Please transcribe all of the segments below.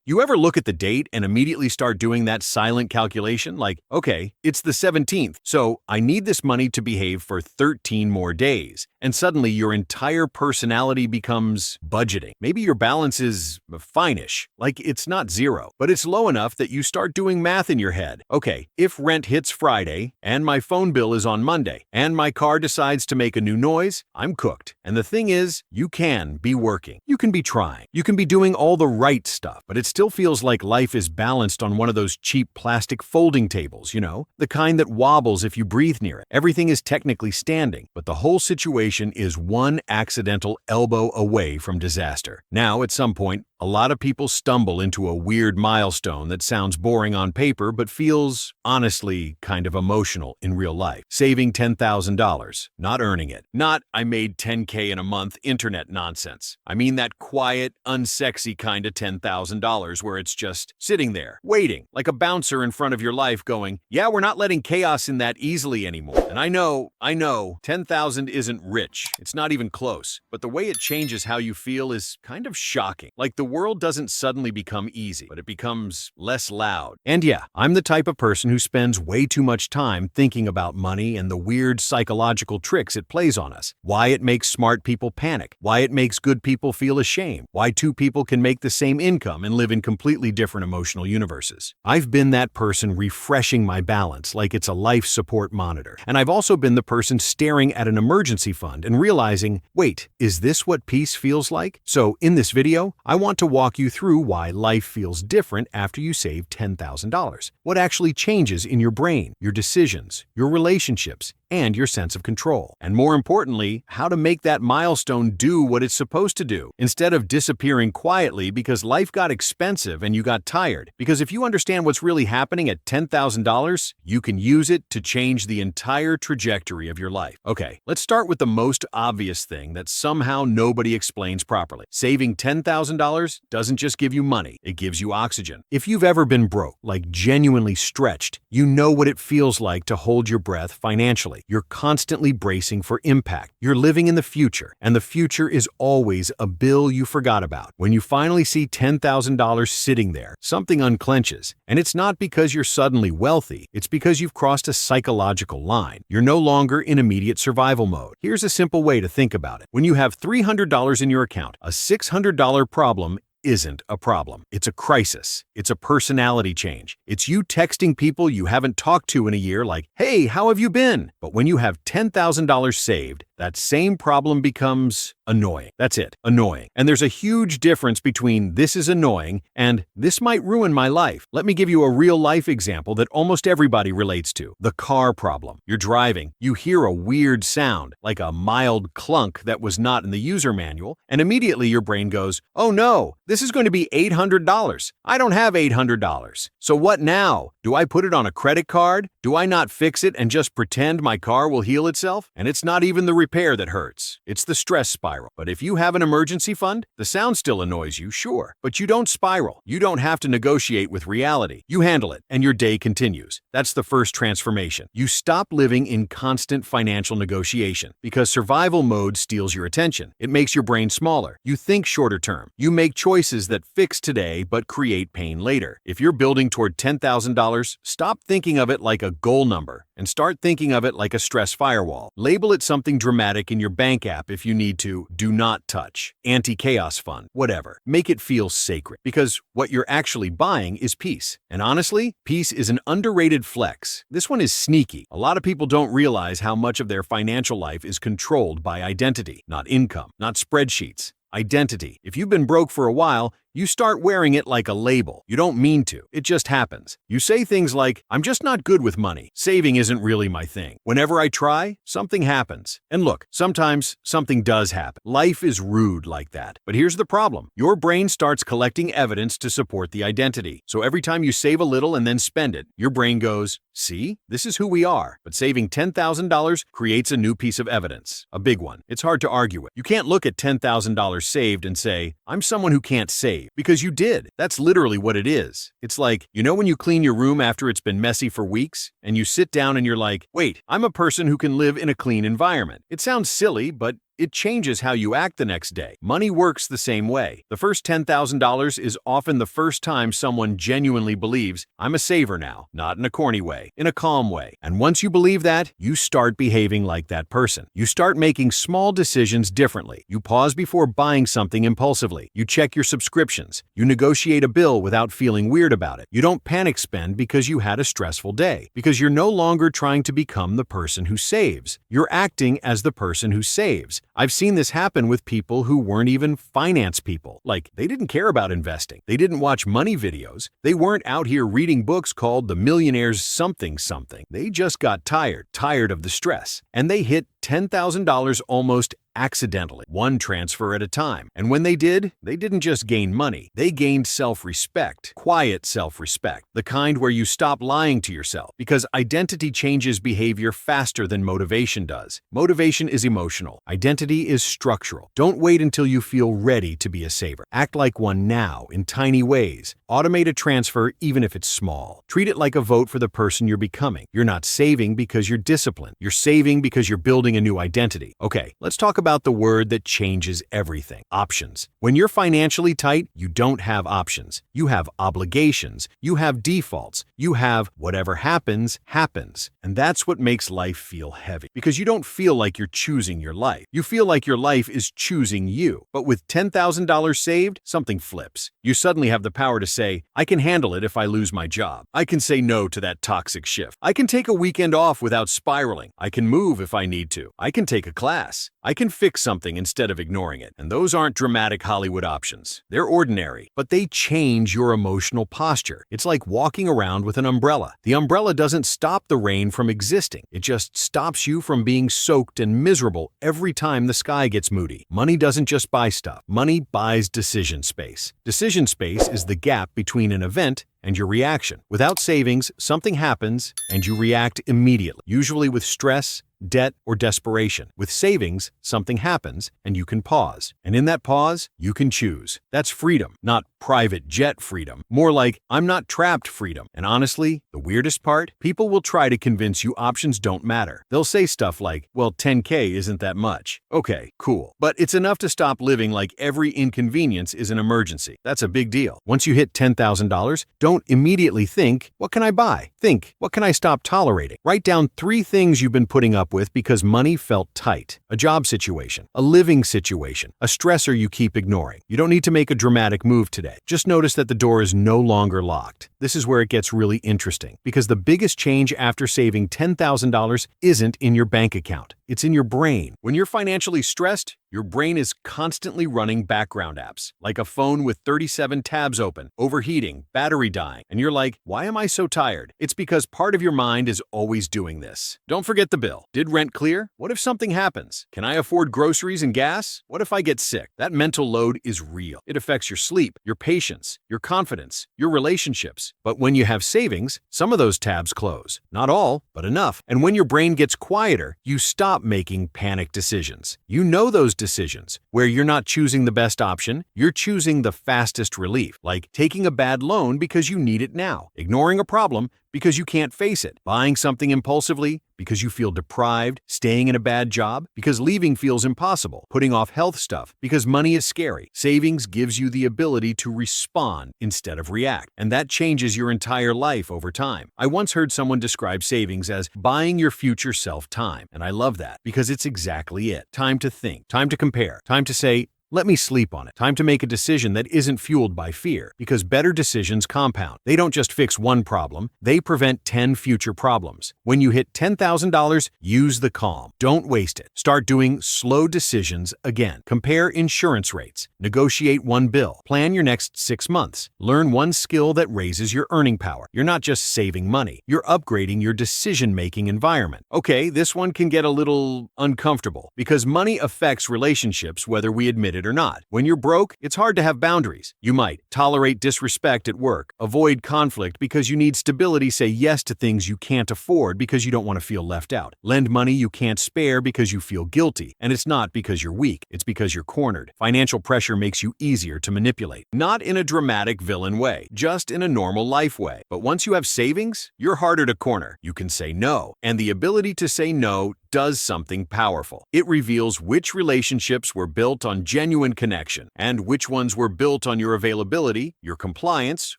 You ever look at the date and immediately start doing that silent calculation? Like, okay, it's the 17th, so I need this money to behave for 13 more days. And suddenly your entire personality becomes budgeting. Maybe your balance is fine-ish, like it's not zero, but it's low enough that you start doing math in your head. Okay, if rent hits Friday, and my phone bill is on Monday, and my car decides to make a new noise, I'm cooked. And the thing is, you can be working. You can be trying. You can be doing all the right stuff, but it still feels like life is balanced on one of those cheap plastic folding tables, the kind that wobbles if you breathe near it. Everything is technically standing, but the whole situation is one accidental elbow away from disaster. Now, at some point, a lot of people stumble into a weird milestone that sounds boring on paper but feels, honestly, kind of emotional in real life. Saving $10,000, not earning it. Not, I made 10K in a month internet nonsense. I mean that quiet, unsexy kind of $10,000 where it's just sitting there, waiting, like a bouncer in front of your life going, yeah, we're not letting chaos in that easily anymore. And I know, 10,000 isn't rich. It's not even close. But the way it changes how you feel is kind of shocking. Like the world doesn't suddenly become easy, but it becomes less loud. And yeah, I'm the type of person who spends way too much time thinking about money and the weird psychological tricks it plays on us. Why it makes smart people panic. Why it makes good people feel ashamed. Why two people can make the same income and live in completely different emotional universes. I've been that person refreshing my balance like it's a life support monitor. And I've also been the person staring at an emergency fund and realizing, wait, is this what peace feels like? So in this video, I want to walk you through why life feels different after you save $10,000. What actually changes in your brain, your decisions, your relationships, and your sense of control. And more importantly, how to make that milestone do what it's supposed to do, instead of disappearing quietly because life got expensive and you got tired. Because if you understand what's really happening at $10,000, you can use it to change the entire trajectory of your life. Okay, let's start with the most obvious thing that somehow nobody explains properly. Saving $10,000 doesn't just give you money, it gives you oxygen. If you've ever been broke, like genuinely stretched, you know what it feels like to hold your breath financially. You're constantly bracing for impact. You're living in the future, and the future is always a bill you forgot about. When you finally see $10,000 sitting there, something unclenches. And it's not because you're suddenly wealthy, it's because you've crossed a psychological line. You're no longer in immediate survival mode. Here's a simple way to think about it. When you have $300 in your account, a $600 problem isn't a problem. It's a crisis. It's a personality change. It's you texting people you haven't talked to in a year like, hey, how have you been? But when you have $10,000 saved, that same problem becomes annoying. That's it, annoying. And there's a huge difference between this is annoying and this might ruin my life. Let me give you a real life example that almost everybody relates to. The car problem. You're driving, you hear a weird sound, like a mild clunk that was not in the user manual, and immediately your brain goes, oh no, this is going to be $800. I don't have $800. So what now? Do I put it on a credit card? Do I not fix it and just pretend my car will heal itself? And it's not even the repair that hurts. It's the stress spiral. But if you have an emergency fund, the sound still annoys you, sure. But you don't spiral. You don't have to negotiate with reality. You handle it, and your day continues. That's the first transformation. You stop living in constant financial negotiation because survival mode steals your attention. It makes your brain smaller. You think shorter term. You make choices that fix today but create pain later. If you're building toward $10,000, stop thinking of it like a goal number and start thinking of it like a stress firewall. Label it something dramatic in your bank app if you need to. Do not touch. Anti-chaos fund. Whatever. Make it feel sacred. Because what you're actually buying is peace. And honestly, peace is an underrated flex. This one is sneaky. A lot of people don't realize how much of their financial life is controlled by identity, not income, not spreadsheets. Identity. If you've been broke for a while, you start wearing it like a label. You don't mean to. It just happens. You say things like, I'm just not good with money. Saving isn't really my thing. Whenever I try, something happens. And look, sometimes something does happen. Life is rude like that. But here's the problem. Your brain starts collecting evidence to support the identity. So every time you save a little and then spend it, your brain goes, see, this is who we are. But saving $10,000 creates a new piece of evidence. A big one. It's hard to argue with. You can't look at $10,000 saved and say, I'm someone who can't save. Because you did. That's literally what it is. It's like, when you clean your room after it's been messy for weeks, and you sit down and you're like, wait, I'm a person who can live in a clean environment. It sounds silly, but it changes how you act the next day. Money works the same way. The first $10,000 is often the first time someone genuinely believes, I'm a saver now, not in a corny way, in a calm way. And once you believe that, you start behaving like that person. You start making small decisions differently. You pause before buying something impulsively. You check your subscriptions. You negotiate a bill without feeling weird about it. You don't panic spend because you had a stressful day, because you're no longer trying to become the person who saves. You're acting as the person who saves. I've seen this happen with people who weren't even finance people. Like, they didn't care about investing. They didn't watch money videos. They weren't out here reading books called The Millionaire's Something Something. They just got tired of the stress. And they hit $10,000 almost accidentally, one transfer at a time. And when they did, they didn't just gain money. They gained self-respect, quiet self-respect, the kind where you stop lying to yourself, because identity changes behavior faster than motivation does. Motivation is emotional. Identity is structural. Don't wait until you feel ready to be a saver. Act like one now in tiny ways. Automate a transfer even if it's small. Treat it like a vote for the person you're becoming. You're not saving because you're disciplined. You're saving because you're building a new identity. Okay, let's talk about the word that changes everything: options. When you're financially tight, you don't have options. You have obligations. You have defaults. You have whatever happens, happens. And that's what makes life feel heavy, because you don't feel like you're choosing your life. You feel like your life is choosing you. But with $10,000 saved, something flips. You suddenly have the power to say, I can handle it if I lose my job. I can say no to that toxic shift. I can take a weekend off without spiraling. I can move if I need to. I can take a class. I can fix something instead of ignoring it. And those aren't dramatic Hollywood options. They're ordinary, but they change your emotional posture. It's like walking around with an umbrella. The umbrella doesn't stop the rain from existing. It just stops you from being soaked and miserable every time the sky gets moody. Money doesn't just buy stuff. Money buys decision space. Decision space is the gap between an event and your reaction. Without savings, something happens and you react immediately, usually with stress, debt, or desperation. With savings, something happens and you can pause. And in that pause, you can choose. That's freedom, not private jet freedom. More like, I'm not trapped freedom. And honestly, the weirdest part? People will try to convince you options don't matter. They'll say stuff like, well, 10K isn't that much. Okay, cool. But it's enough to stop living like every inconvenience is an emergency. That's a big deal. Once you hit $10,000, don't immediately think, what can I buy? Think, what can I stop tolerating? Write down 3 things you've been putting up with because money felt tight. A job situation, a living situation, a stressor you keep ignoring. You don't need to make a dramatic move today. Just notice that the door is no longer locked. This is where it gets really interesting, because the biggest change after saving $10,000 isn't in your bank account. It's in your brain. When you're financially stressed, your brain is constantly running background apps, like a phone with 37 tabs open, overheating, battery dying, and you're like, why am I so tired? It's because part of your mind is always doing this. Don't forget the bill. Did rent clear? What if something happens? Can I afford groceries and gas? What if I get sick? That mental load is real. It affects your sleep, your patience, your confidence, your relationships. But when you have savings, some of those tabs close. Not all, but enough. And when your brain gets quieter, you stop making panic decisions. You know those decisions where you're not choosing the best option, you're choosing the fastest relief, like taking a bad loan because you need it now, ignoring a problem because you can't face it, buying something impulsively because you feel deprived, staying in a bad job because leaving feels impossible, putting off health stuff because money is scary. Savings gives you the ability to respond instead of react, and that changes your entire life over time. I once heard someone describe savings as buying your future self time, and I love that because it's exactly it. Time to think, time to compare, time to say, let me sleep on it. Time to make a decision that isn't fueled by fear, because better decisions compound. They don't just fix one problem, they prevent 10 future problems. When you hit $10,000, use the calm. Don't waste it. Start doing slow decisions again. Compare insurance rates. Negotiate one bill. Plan your next 6 months. Learn one skill that raises your earning power. You're not just saving money, you're upgrading your decision-making environment. Okay, this one can get a little uncomfortable, because money affects relationships whether we admit it or not. When you're broke, it's hard to have boundaries. You might tolerate disrespect at work, avoid conflict because you need stability, say yes to things you can't afford because you don't want to feel left out, lend money you can't spare because you feel guilty, and it's not because you're weak, it's because you're cornered. Financial pressure makes you easier to manipulate, not in a dramatic villain way, just in a normal life way. But once you have savings, you're harder to corner. You can say no, and the ability to say no does something powerful. It reveals which relationships were built on genuine connection and which ones were built on your availability, your compliance,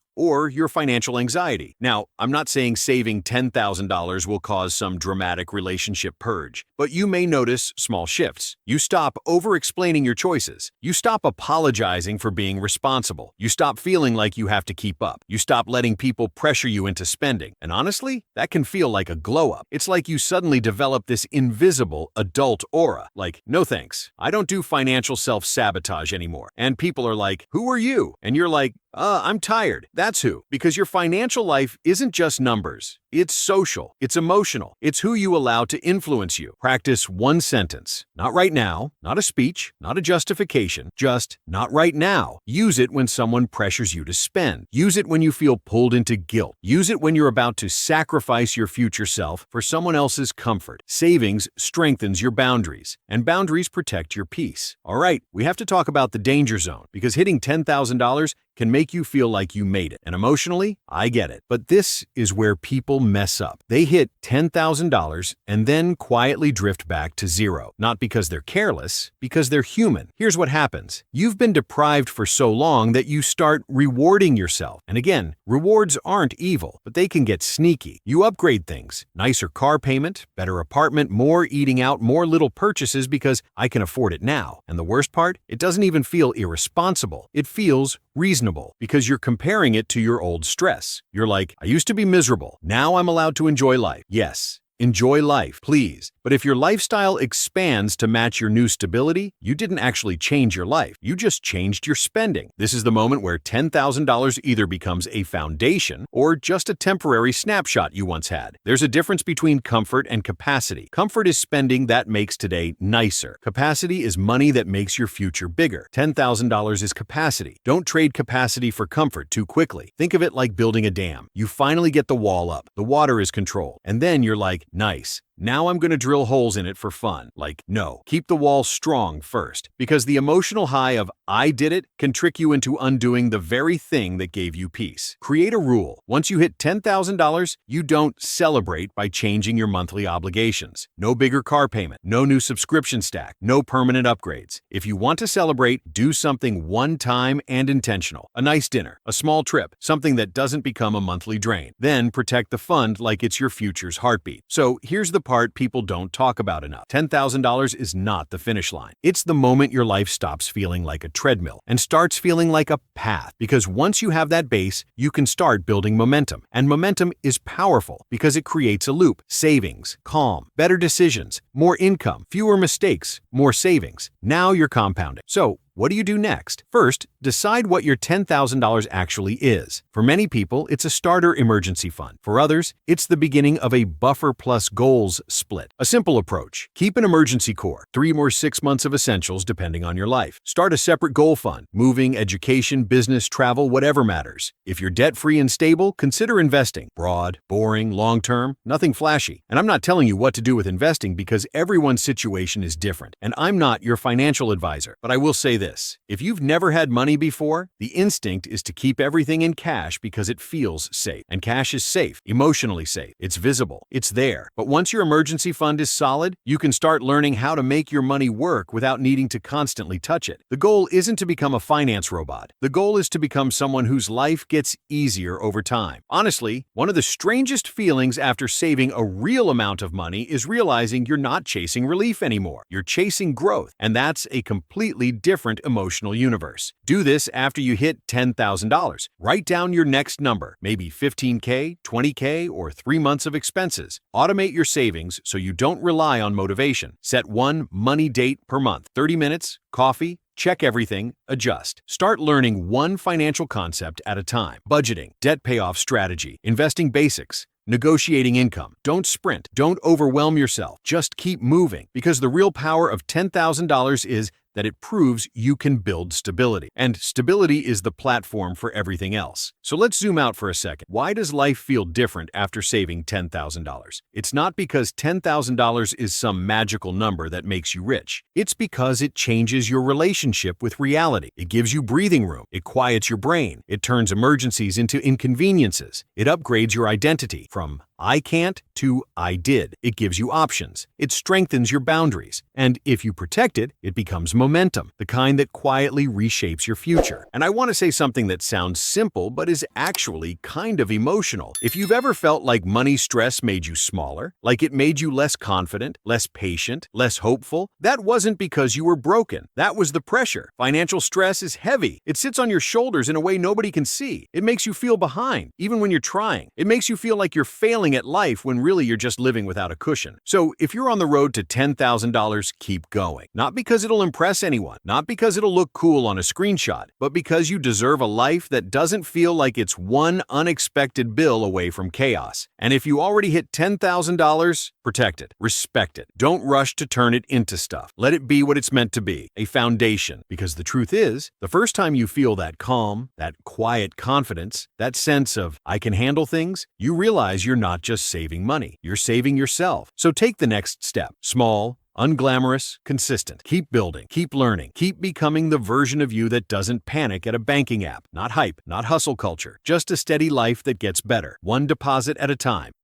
or your financial anxiety. Now, I'm not saying saving $10,000 will cause some dramatic relationship purge, but you may notice small shifts. You stop over-explaining your choices. You stop apologizing for being responsible. You stop feeling like you have to keep up. You stop letting people pressure you into spending. And honestly, that can feel like a glow-up. It's like you suddenly develop this invisible adult aura. Like, no thanks, I don't do financial self-sabotage anymore. And people are like, who are you? And you're like, I'm tired. That's who. Because your financial life isn't just numbers. It's social. It's emotional. It's who you allow to influence you. Practice one sentence. Not right now. Not a speech. Not a justification. Just not right now. Use it when someone pressures you to spend. Use it when you feel pulled into guilt. Use it when you're about to sacrifice your future self for someone else's comfort. Savings strengthens your boundaries, and boundaries protect your peace. All right, we have to talk about the danger zone, because hitting $10,000 can make you feel like you made it. And emotionally, I get it. But this is where people mess up. They hit $10,000 and then quietly drift back to zero. Not because they're careless, because they're human. Here's what happens. You've been deprived for so long that you start rewarding yourself. And again, rewards aren't evil, but they can get sneaky. You upgrade things. Nicer car payment, better apartment, more eating out, more little purchases because I can afford it now. And the worst part? It doesn't even feel irresponsible. It feels reasonable, because you're comparing it to your old stress. You're like, I used to be miserable. Now I'm allowed to enjoy life. Yes, enjoy life, please. But if your lifestyle expands to match your new stability, you didn't actually change your life. You just changed your spending. This is the moment where $10,000 either becomes a foundation or just a temporary snapshot you once had. There's a difference between comfort and capacity. Comfort is spending that makes today nicer. Capacity is money that makes your future bigger. $10,000 is capacity. Don't trade capacity for comfort too quickly. Think of it like building a dam. You finally get the wall up. The water is controlled. And then you're like, nice. Now I'm going to drill holes in it for fun. Like, no, keep the wall strong first, because the emotional high of I did it can trick you into undoing the very thing that gave you peace. Create a rule. Once you hit $10,000, you don't celebrate by changing your monthly obligations. No bigger car payment, no new subscription stack, no permanent upgrades. If you want to celebrate, do something one time and intentional. A nice dinner, a small trip, something that doesn't become a monthly drain. Then protect the fund like it's your future's heartbeat. So here's the part people don't talk about enough. $10,000 is not the finish line. It's the moment your life stops feeling like a treadmill and starts feeling like a path, because once you have that base, you can start building momentum. And momentum is powerful because it creates a loop. Savings, calm, better decisions, more income, fewer mistakes, more savings. Now you're compounding. So, what do you do next? First, decide what your $10,000 actually is. For many people, it's a starter emergency fund. For others, it's the beginning of a buffer plus goals split. A simple approach. Keep an emergency core, 3 or 6 months of essentials depending on your life. Start a separate goal fund. Moving, education, business, travel, whatever matters. If you're debt-free and stable, consider investing. Broad, boring, long-term, nothing flashy. And I'm not telling you what to do with investing because everyone's situation is different. And I'm not your financial advisor. But I will say this. If you've never had money before, the instinct is to keep everything in cash because it feels safe. And cash is safe, emotionally safe. It's visible. It's there. But once your emergency fund is solid, you can start learning how to make your money work without needing to constantly touch it. The goal isn't to become a finance robot. The goal is to become someone whose life gets easier over time. Honestly, one of the strangest feelings after saving a real amount of money is realizing you're not chasing relief anymore. You're chasing growth, and that's a completely different emotional universe. Do this after you hit $10,000. Write down your next number, maybe $15K, $20K, or 3 months of expenses. Automate your savings so you don't rely on motivation. Set one money date per month, 30 minutes, coffee, check everything, adjust. Start learning one financial concept at a time. Budgeting, debt payoff strategy, investing basics, negotiating income. Don't sprint. Don't overwhelm yourself. Just keep moving, because the real power of $10,000 is that it proves you can build stability. And stability is the platform for everything else. So let's zoom out for a second. Why does life feel different after saving $10,000? It's not because $10,000 is some magical number that makes you rich. It's because it changes your relationship with reality. It gives you breathing room. It quiets your brain. It turns emergencies into inconveniences. It upgrades your identity from I can't to I did. It gives you options. It strengthens your boundaries. And if you protect it, it becomes momentum, the kind that quietly reshapes your future. And I want to say something that sounds simple, but is actually kind of emotional. If you've ever felt like money stress made you smaller, like it made you less confident, less patient, less hopeful, that wasn't because you were broken. That was the pressure. Financial stress is heavy. It sits on your shoulders in a way nobody can see. It makes you feel behind, even when you're trying. It makes you feel like you're failing at life when really you're just living without a cushion. So if you're on the road to $10,000, keep going. Not because it'll impress anyone, not because it'll look cool on a screenshot, but because you deserve a life that doesn't feel like it's one unexpected bill away from chaos. And if you already hit $10,000, protect it, respect it. Don't rush to turn it into stuff. Let it be what it's meant to be, a foundation. Because the truth is, the first time you feel that calm, that quiet confidence, that sense of, I can handle things, you realize you're not just saving money, you're saving yourself. So take the next step. Small, unglamorous, consistent. Keep building, keep learning, keep becoming the version of you that doesn't panic at a banking app. Not hype, not hustle culture, just a steady life that gets better, one deposit at a time.